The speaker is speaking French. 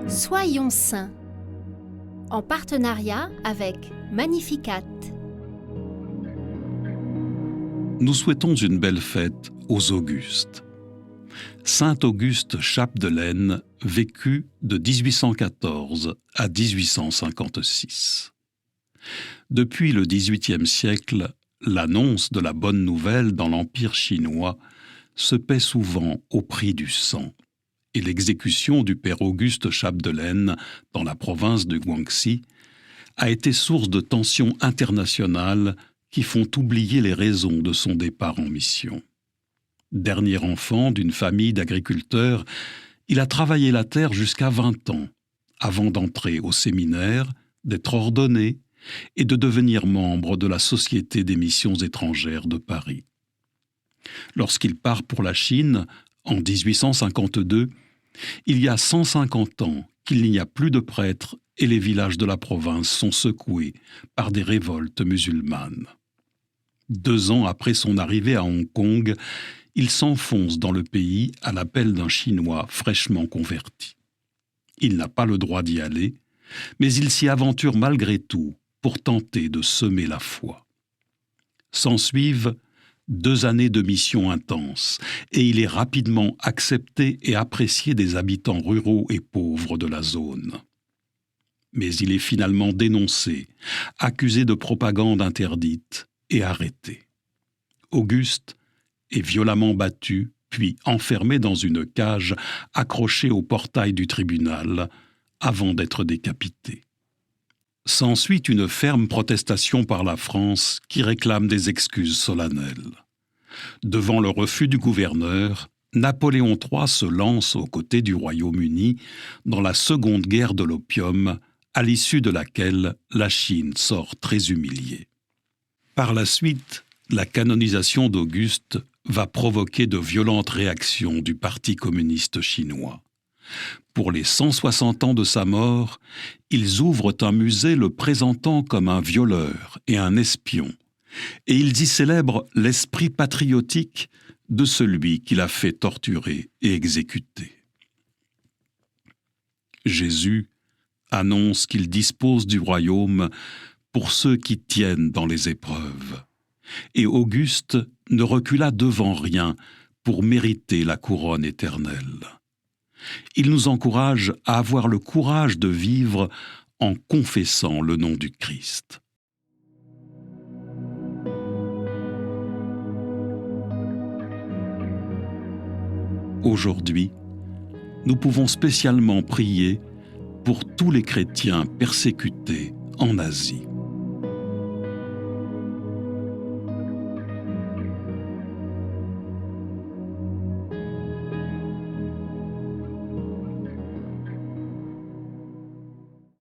Soyons saints, en partenariat avec Magnificat. Nous souhaitons une belle fête aux Augustes. Saint Auguste Chapdelaine vécut de 1814 à 1856. Depuis le XVIIIe siècle, l'annonce de la bonne nouvelle dans l'Empire chinois se paie souvent au prix du sang, et l'exécution du père Auguste Chapdelaine dans la province de Guangxi a été source de tensions internationales qui font oublier les raisons de son départ en mission. Dernier enfant d'une famille d'agriculteurs, il a travaillé la terre jusqu'à 20 ans, avant d'entrer au séminaire, d'être ordonné et de devenir membre de la Société des missions étrangères de Paris. Lorsqu'il part pour la Chine, en 1852, il y a 150 ans qu'il n'y a plus de prêtres et les villages de la province sont secoués par des révoltes musulmanes. 2 ans après son arrivée à Hong Kong, il s'enfonce dans le pays à l'appel d'un Chinois fraîchement converti. Il n'a pas le droit d'y aller, mais il s'y aventure malgré tout pour tenter de semer la foi. S'ensuivent 2 années de mission intense, et il est rapidement accepté et apprécié des habitants ruraux et pauvres de la zone. Mais il est finalement dénoncé, accusé de propagande interdite et arrêté. Auguste est violemment battu, puis enfermé dans une cage accrochée au portail du tribunal, avant d'être décapité. S'ensuit une ferme protestation par la France qui réclame des excuses solennelles. Devant le refus du gouverneur, Napoléon III se lance aux côtés du Royaume-Uni dans la Seconde Guerre de l'opium, à l'issue de laquelle la Chine sort très humiliée. Par la suite, la canonisation d'Auguste va provoquer de violentes réactions du Parti communiste chinois. Pour les 160 ans de sa mort, ils ouvrent un musée le présentant comme un violeur et un espion, et ils y célèbrent l'esprit patriotique de celui qui l'a fait torturer et exécuter. Jésus annonce qu'il dispose du royaume pour ceux qui tiennent dans les épreuves, et Auguste ne recula devant rien pour mériter la couronne éternelle. Il nous encourage à avoir le courage de vivre en confessant le nom du Christ. Aujourd'hui, nous pouvons spécialement prier pour tous les chrétiens persécutés en Asie.